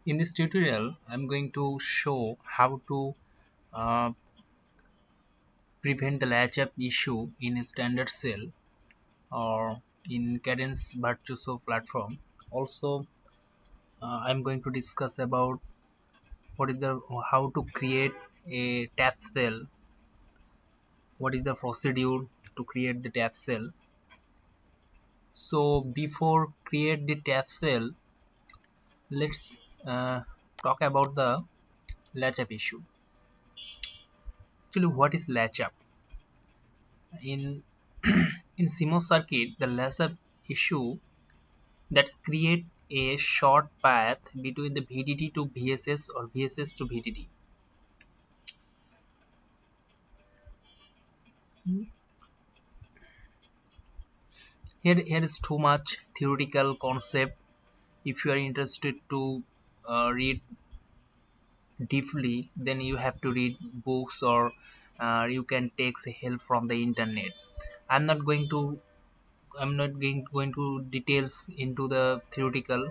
In this tutorial, I'm going to show how to uh, prevent the latch-up issue in a standard cell or in Cadence Virtuoso platform. Also, I'm going to discuss about what is the how to create a tap cell, what is the procedure to create the tap cell. So before create the tap cell, let's talk about the latch-up issue. Actually, what is latch-up? In in CMOS circuit, the latch-up issue that create a short path between the VDD to VSS or VSS to VDD. Here is too much theoretical concept. If you are interested to read deeply, then you have to read books or you can take help from the internet. I'm not going to going to details into the theoretical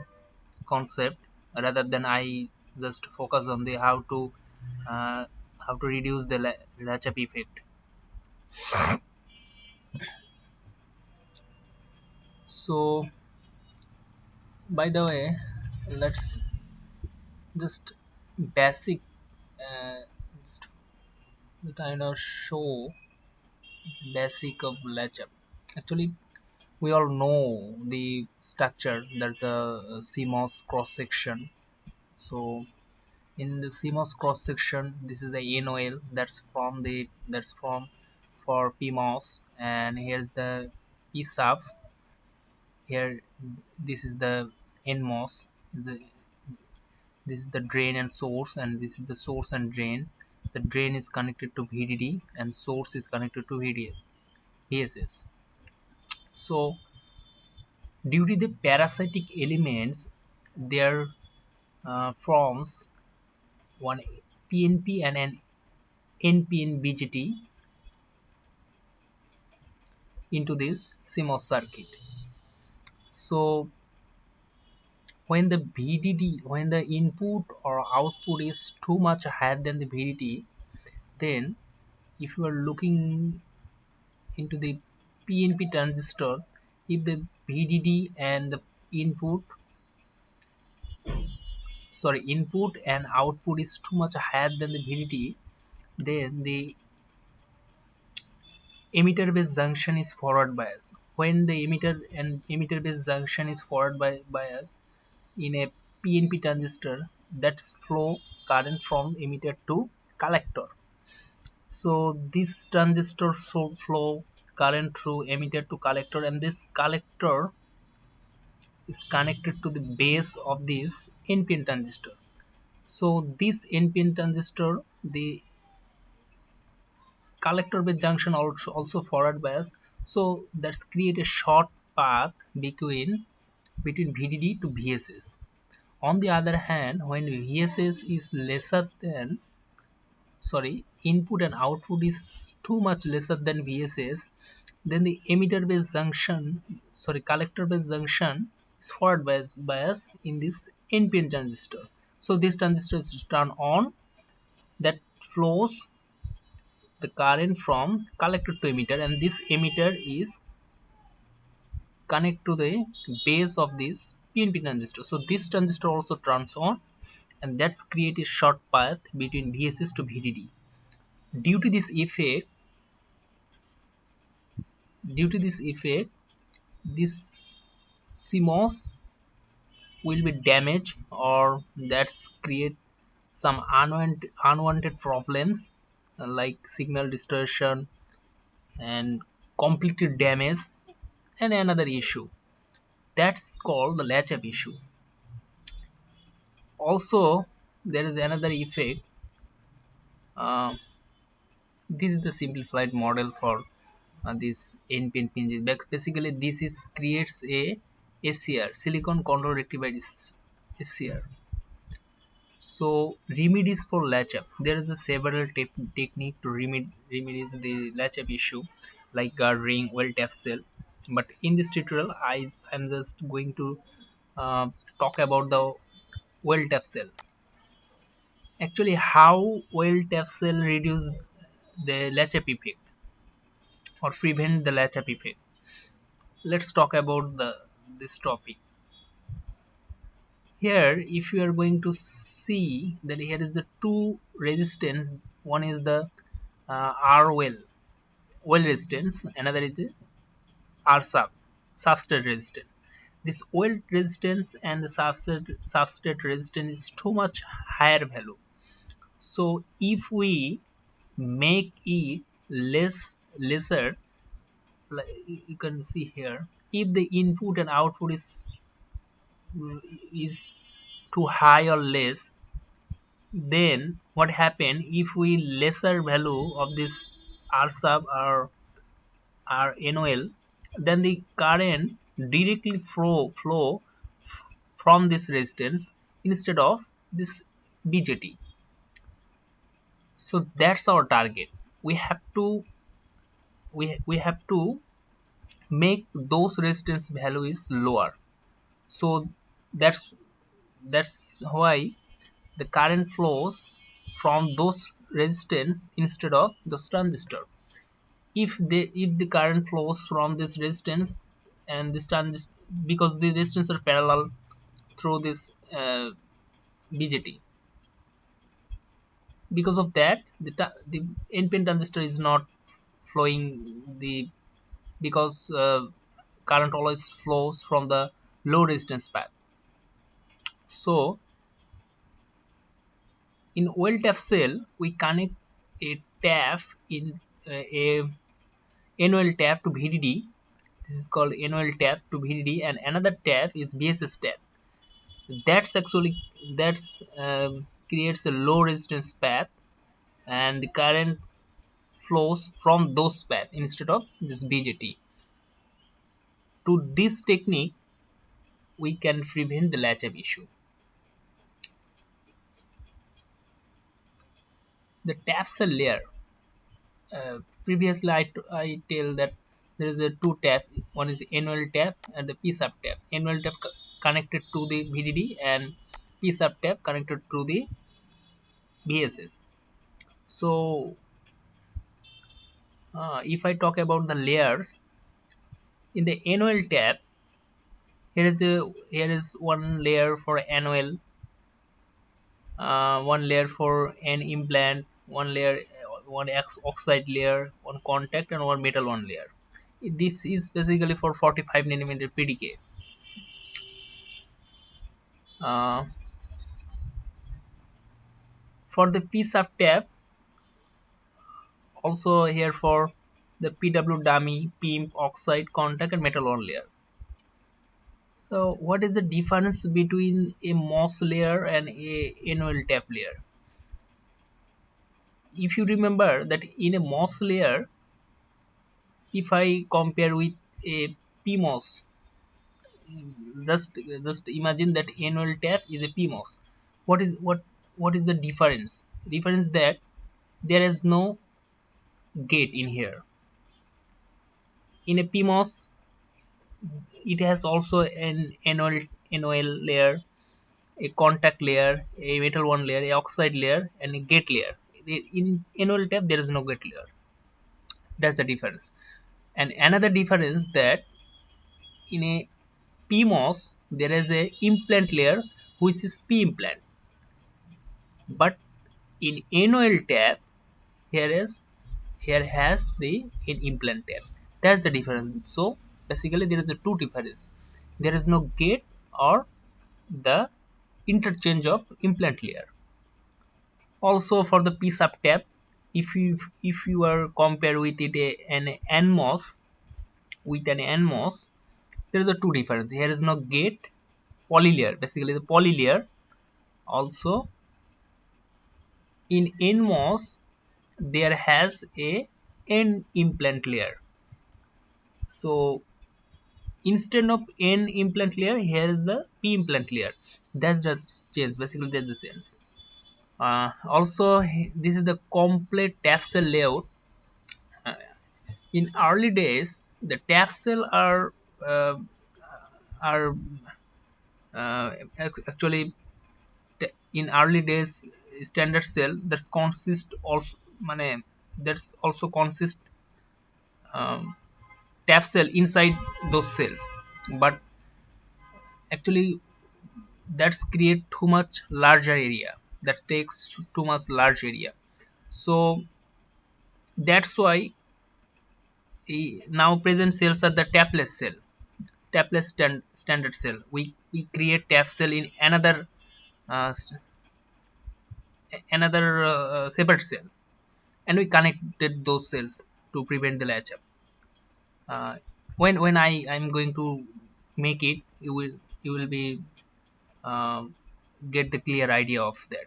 concept. Rather than I just focus on the uh, how to reduce the latch-up effect. So by the way, let's just basic uh, just kind of show basic of latch-up. Actually, we all know the structure, that's the CMOS cross section. So in the CMOS cross section, this is the NOL, that's from for PMOS, and here's the P sub. Here, this is the NMOS. This is the drain and source, and this is the source and drain. The drain is connected to VDD, and source is connected to VSS. So due to the parasitic elements, there forms one PNP and an NPN BGT into this CMOS circuit. So when the input or output is too much higher than the VDD, then if you are looking into the PNP transistor, if the VDD and the input input and output is too much higher than the VDD, then the emitter base junction is forward bias. When the emitter base junction is forward bias in a PNP transistor, that's flow current from emitter to collector. So this transistor flow current through emitter to collector, and this collector is connected to the base of this NPN transistor. So this NPN transistor, the collector base junction also forward bias. So that's create a short path between VDD to VSS. On the other hand, when VSS is lesser than input and output is too much lesser than VSS, then the emitter base junction collector base junction is forward bias in this NPN transistor. So this transistor is turned on, that flows the current from collector to emitter, and this emitter is connect to the base of this PNP transistor. So this transistor also turns on, and that's create a short path between VSS to VDD. Due to this effect, this CMOS will be damaged, or that's create some unwanted problems like signal distortion and completely damage, and another issue that's called the latch-up issue. Also, there is another effect. uh, this is the simplified model for this NPN pin. Basically, this is creates a SCR, silicon control rectifier is SCR. So remedies for latch-up. There is a several technique to remedies the latch-up issue, like guarding well tap cell. But in this tutorial, I am just going to talk about the weld tap cell. Actually, how weld tap cell reduce the latch-up effect or prevent the latch-up effect? Let's talk about this topic. Here, if you are going to see that here is the two resistance. One is the R well resistance, another is the R substrate resistance. This well resistance and the substrate resistance is too much higher value. So if we make it lesser, like you can see here, if the input and output is too high or less, then what happen if we lesser value of this R sub or R NOL, then the current directly flow from this resistance instead of this BJT. So that's our target. We have to we have to make those resistance value is lower. So that's why the current flows from those resistance instead of the transistor. If the current flows from this resistance and this transistor, because the resistance are parallel through this BJT, because of that the NPN transistor is not flowing the, because current always flows from the low resistance path. So in well tap cell we connect a tap in a NOL tap to VDD. This is called NOL tap to VDD, and another tap is BSS tap. That's actually that's creates a low resistance path, and the current flows from those path instead of this BJT. To this technique, we can prevent the latch-up issue. The tap cell layer. Previously, I tell that there is a two tap. One is NOL tap and the P sub tap. NOL tap connected to the VDD and P sub tap connected to the BSS. So, if I talk about the layers in the NOL tap, here is one layer for NOL, one layer for an implant, one layer, one oxide layer, one contact, and one metal one layer. This is basically for 45 nanometer PDK. Uh, for the P sub tab, also here for the PW dummy, PIMP, oxide, contact, and metal one layer. So what is the difference between a MOS layer and a NOL tap layer? If you remember that in a MOS layer, if I compare with a PMOS, just imagine that NOL tap is a PMOS. What is the difference? Difference that there is no gate in here. In a PMOS, it has also an NOL layer, a contact layer, a metal one layer, a oxide layer, and a gate layer. In NOL tap, there is no gate layer. That's the difference. And another difference that in a PMOS, there is a implant layer which is P implant. But in NOL tap, here has the in implant tab. That's the difference. So basically there is a two difference. There is no gate or the interchange of implant layer. Also for the P sub tab, if you are compare with it an NMOS with an NMOS, there is a two difference. Here is no gate, poly layer. Basically the poly layer. Also in NMOS there has a N implant layer. So instead of N implant layer, here is the P implant layer. That's just change. Basically, that's the sense. Also, this is the complete tap cell layout. Uh, in early days, the tap cell uh, are actually in early days standard cell that's consist also that's also consist um, tap cell inside those cells, but actually that's create too much larger area, that takes too much large area. So that's why now present cells are the tapless cell, tapless standard cell. We create tap cell in uh, st- another separate cell, and we connected those cells to prevent the latch up. uh, when I'm going to make it, you will be um, get the clear idea of that.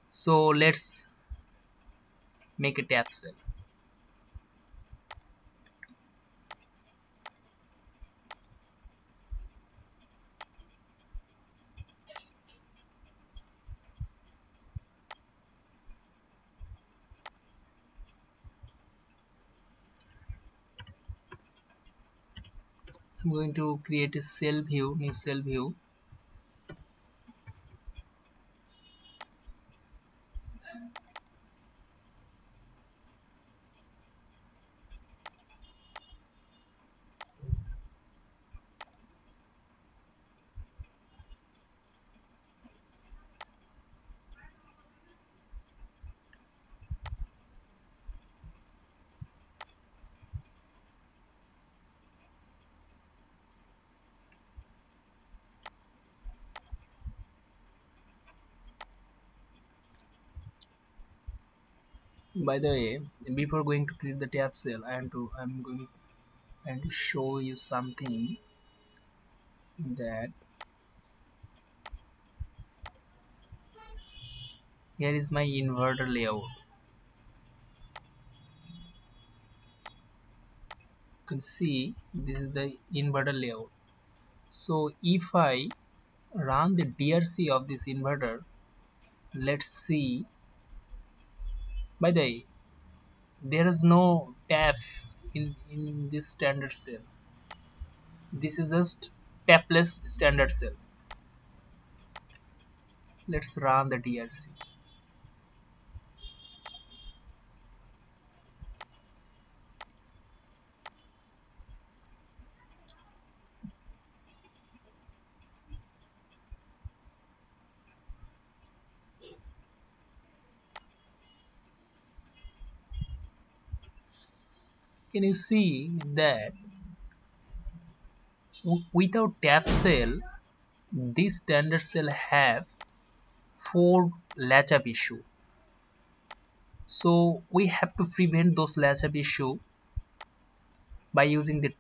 So let's make a tap cell. I'm going to create a cell view, new cell view. By the way, before going to create the tap cell, I'm going to show you something, that here is my inverter layout. You can see this is the inverter layout. So if I run the DRC of this inverter, let's see. By the way, there is no tap in this standard cell. This is just tapless standard cell. Let's run the DRC. Can you see that without tap cell, this standard cell have four latch up issue. So we have to prevent those latch up issue by using the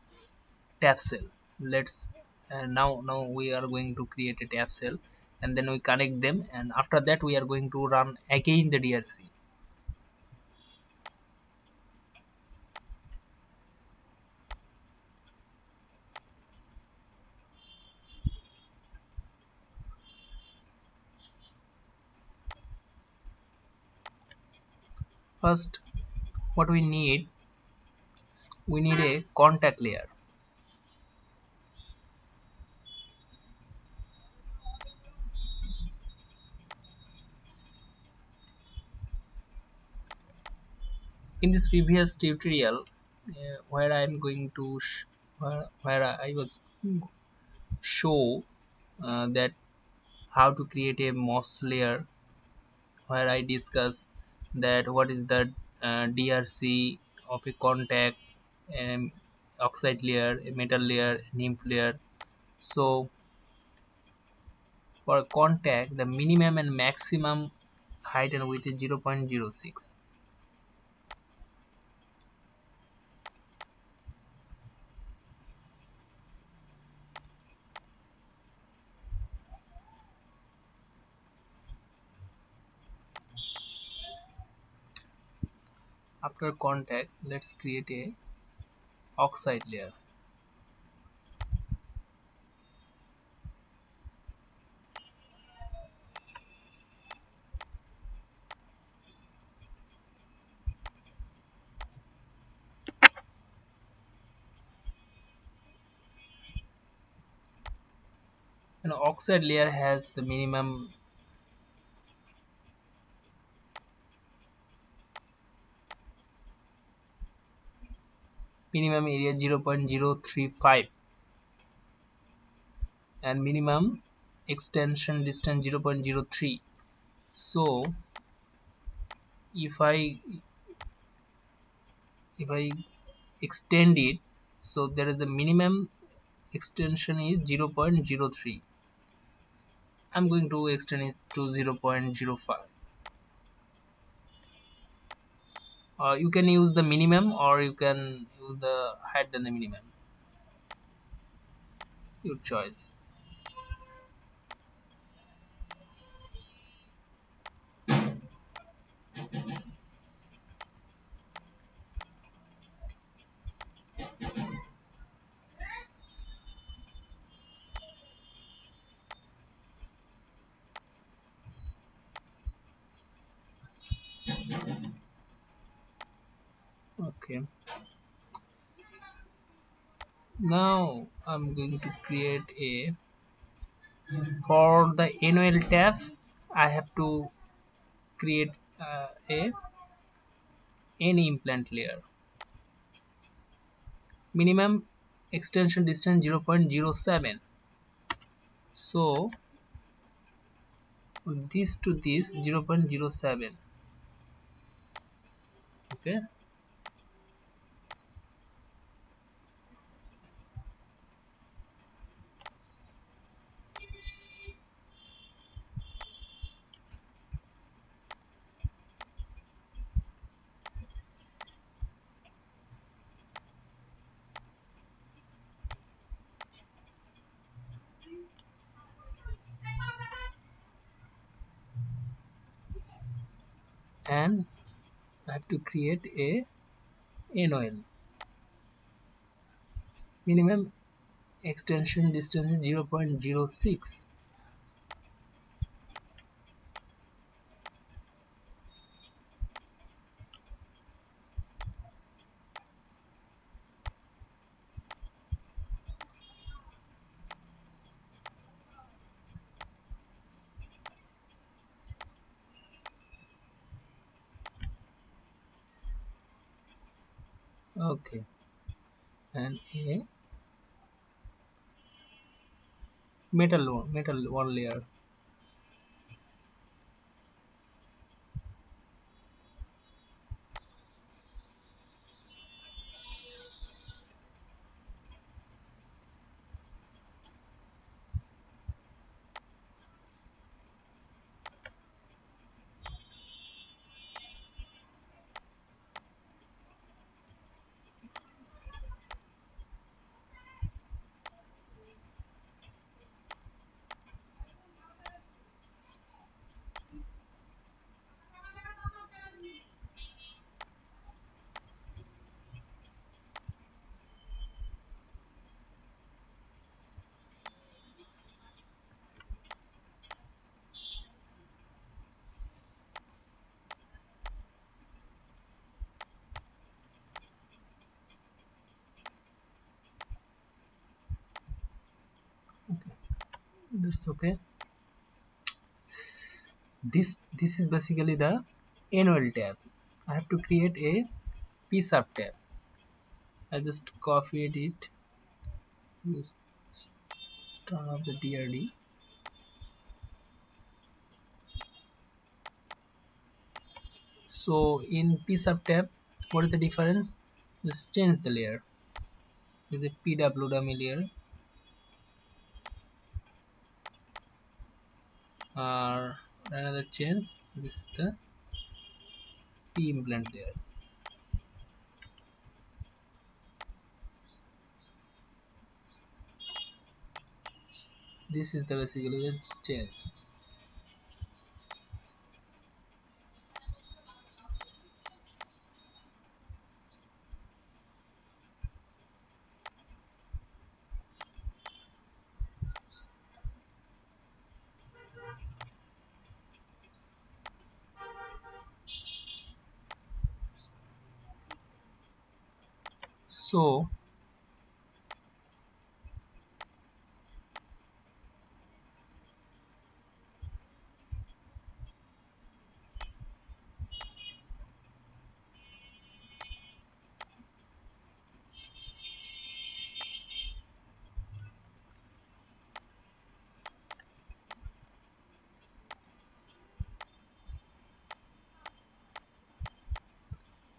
tap cell. Let's now we are going to create a tap cell, and then we connect them, and after that we are going to run again the DRC. First, what we need a contact layer. In this previous tutorial, where I am going to where I was show that how to create a MOS layer, where I discuss that what is the DRC of a contact, um, oxide layer, a metal layer, nymph layer. So for contact, the minimum and maximum height and width is 0.06. After contact, let's create a oxide layer. And oxide layer has the minimum area 0.035 and minimum extension distance 0.03. So if I extend it, so there is the minimum extension is 0.03. I'm going to extend it to 0.05. You can use the minimum or you can use the higher than the minimum, your choice. Okay, now I'm going to create a, for the NOL tab I have to create a any implant layer, minimum extension distance 0.07. So this to this 0.07. Okay, and I have to create a NOL, minimum extension distance is 0.06. Okay, and a metal one layer. That's okay. This is basically the NOL tab. I have to create a PSUB tab. I just copied it. Just turn off the DRD. So in PSUB tab, what is the difference? Just change the layer. Is a PWM layer or another change. This is the P implant layer. This is the basically the change. So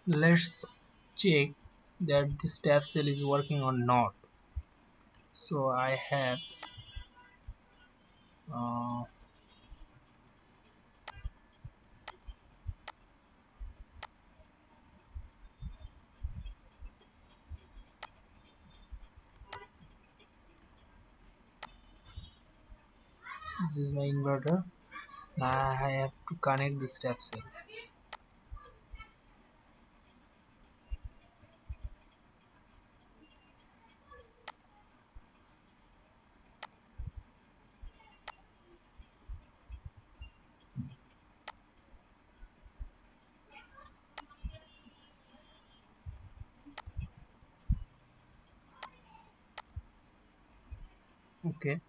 let's check that this tap cell is working or not. So I have uh, this is my inverter. I have to connect this tap cell. Okay,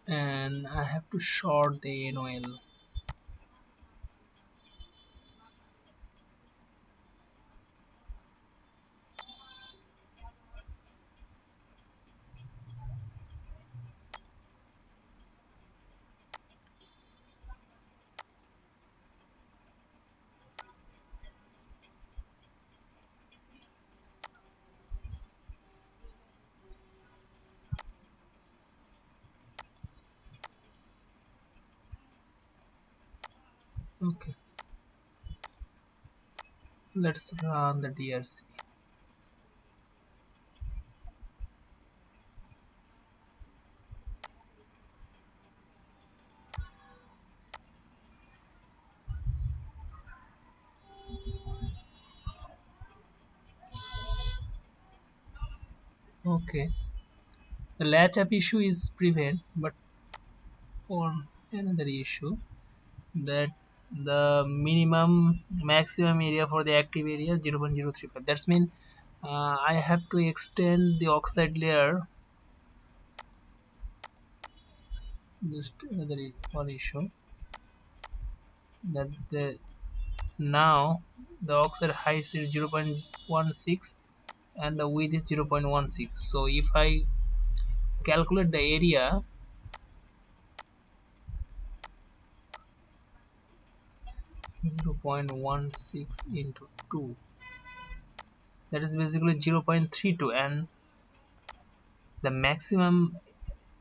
and I have to short the NOL. Okay, let's run the DRC. Okay, the latch up issue is prevent, but for another issue, that the minimum maximum area for the active area 0.035. That's mean I have to extend the oxide layer. Just another one issue, that the now the oxide height is 0.16 and the width is 0.16. So if I calculate the area, 0.16 into 2, that is basically 0.32, and the maximum,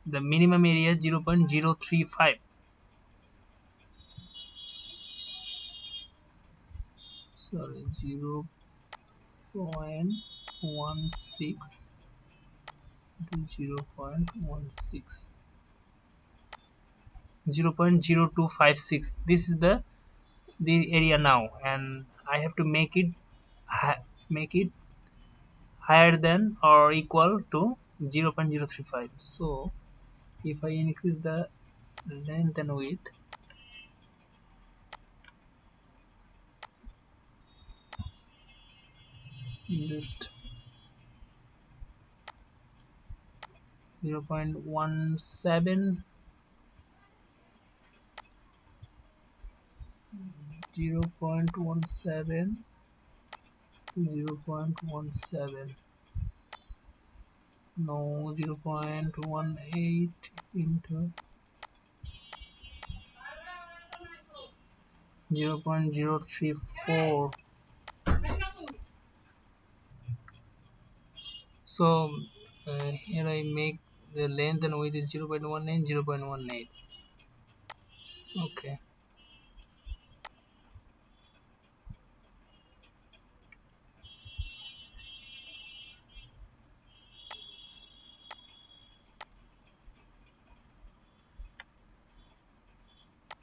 the minimum area 0.035. Sorry, 0.16 to 0.16, 0.0256. This is the area now, and I have to make it higher than or equal to 0.035. So if I increase the length and width, just 0.17, 0.17 to 0.17, no, 0.18 into 0.034, So here I make the length and width is 0.19, 0.18. Okay.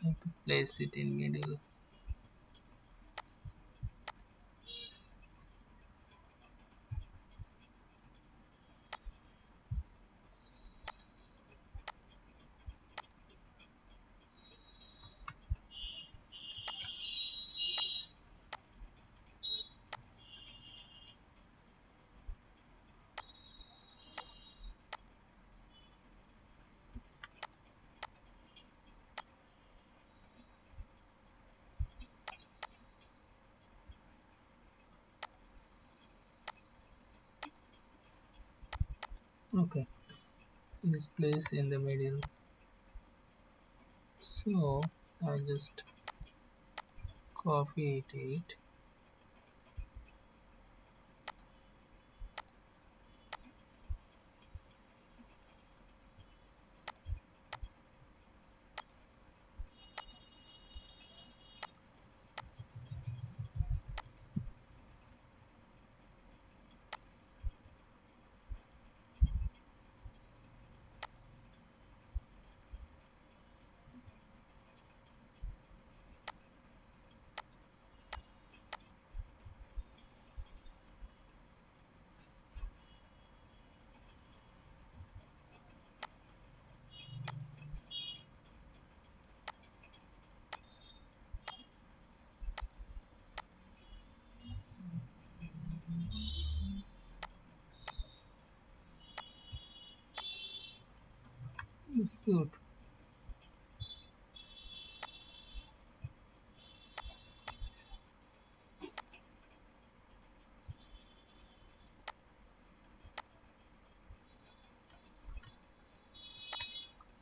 I have to place it in middle. Okay, this place in the middle. So I just copy it. It's good.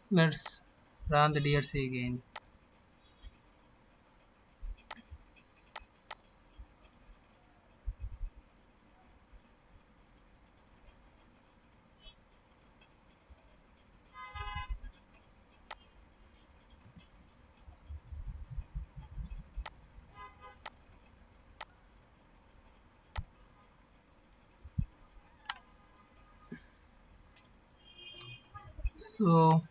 Let's run the DRC again. So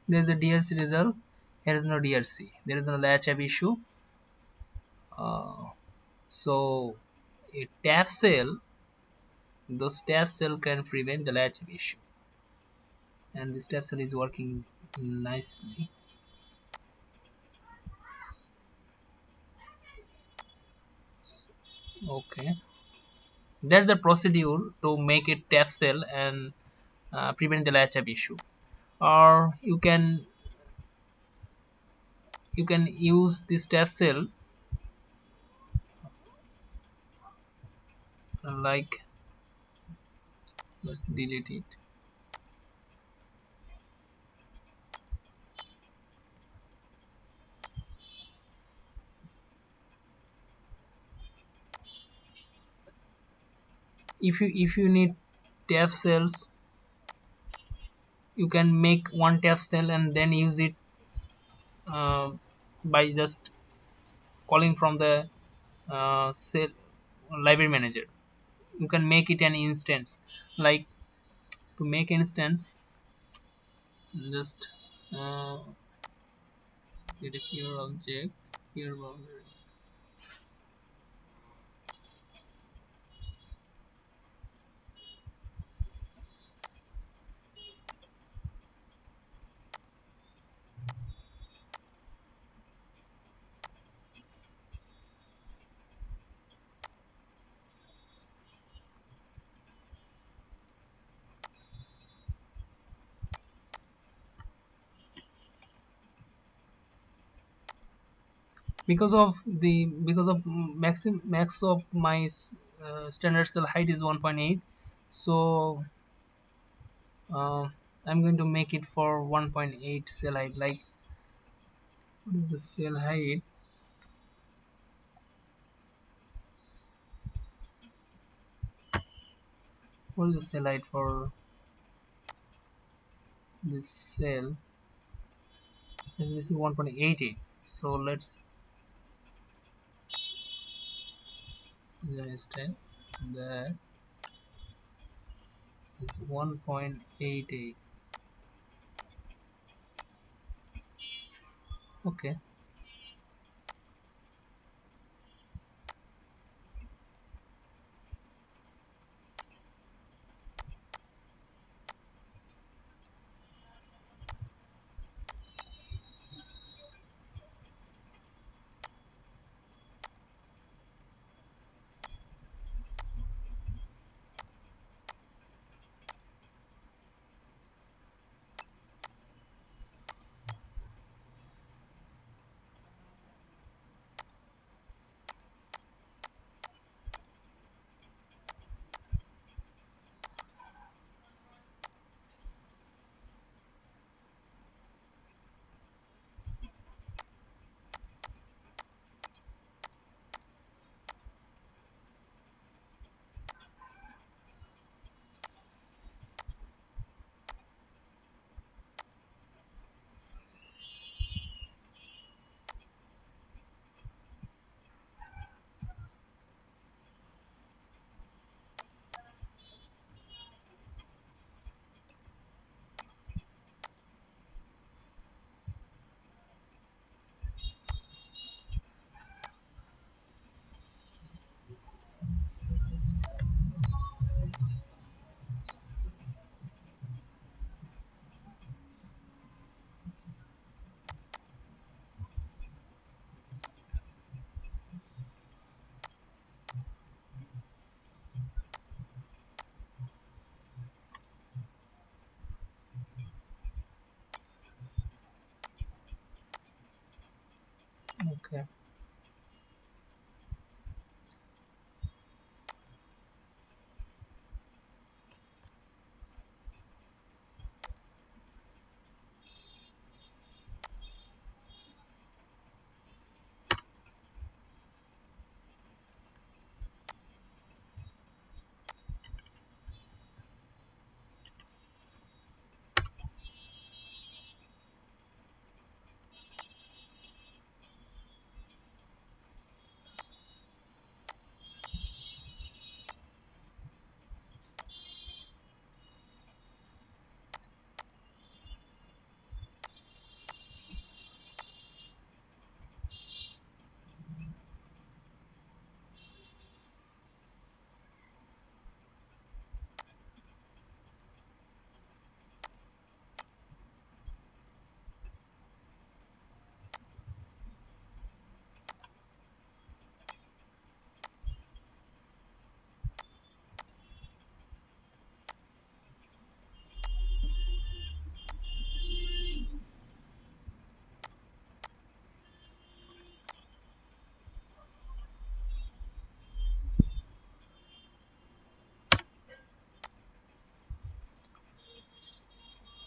there's the DRC result. Here is no DRC. There is no latch-up issue. Uh, so a tap cell, those tap cell can prevent the latch-up issue, and this tap cell is working nicely. Okay, that's the procedure to make it tap cell and prevent the latch-up issue. Or you can use this tap cell like, let's delete it. If you need tap cells, you can make one tap cell and then use it uh, by just calling from the cell library manager. You can make it an instance. Like, to make instance, just get a here object, here boundary. Because of max of my standard cell height is 1.8. So uh, I'm going to make it for 1.8 cell height. Like, what is the cell height? what is the cell height for this cell? Is basically 1.88. So let's understand that is 1.88. Okay. Okay.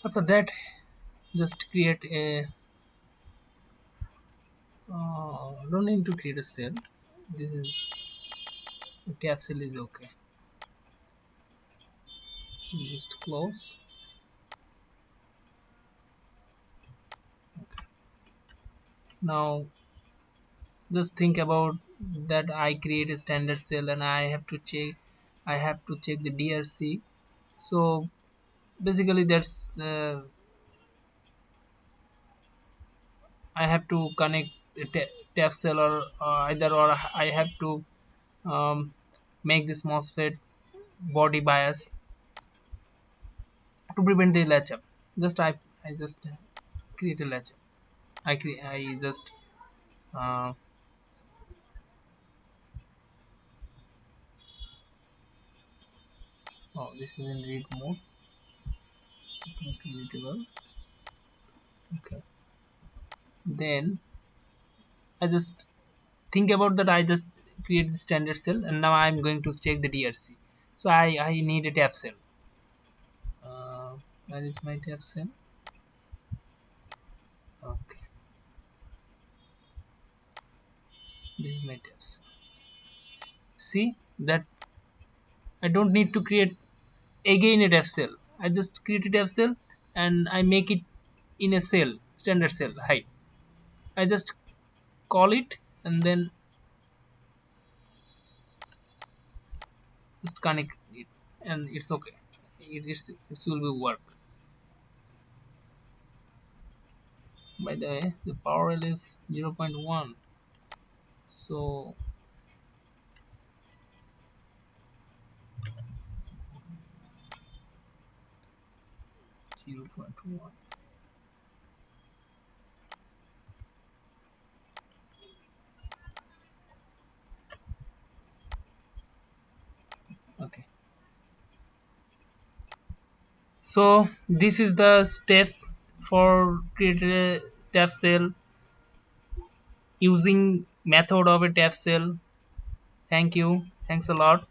After that, just create a don't need to create a cell. This is tab cell is okay. Just close. Okay. Now just think about that I create a standard cell and I have to check the DRC. So basically that's I have to connect the tap cell or either or I have to um, make this MOSFET body bias to prevent the latch up. Just I just create a latch up. I just uh, oh, this is in read mode. Readable. Okay. Then I just think about that. I just create the standard cell and now I'm going to check the DRC. So I need a tap cell. Uh, where is my tap cell? Okay, this is my tap cell. See that I don't need to create again a def cell. I just create a def cell and I make it in a cell, standard cell height. I just call it and then just connect it, and it's okay. It will be work. By the way, the power rail is 0.1, so 0.1. Okay, so this is the steps for creating a tap cell using method of a tap cell. Thank you, thanks a lot.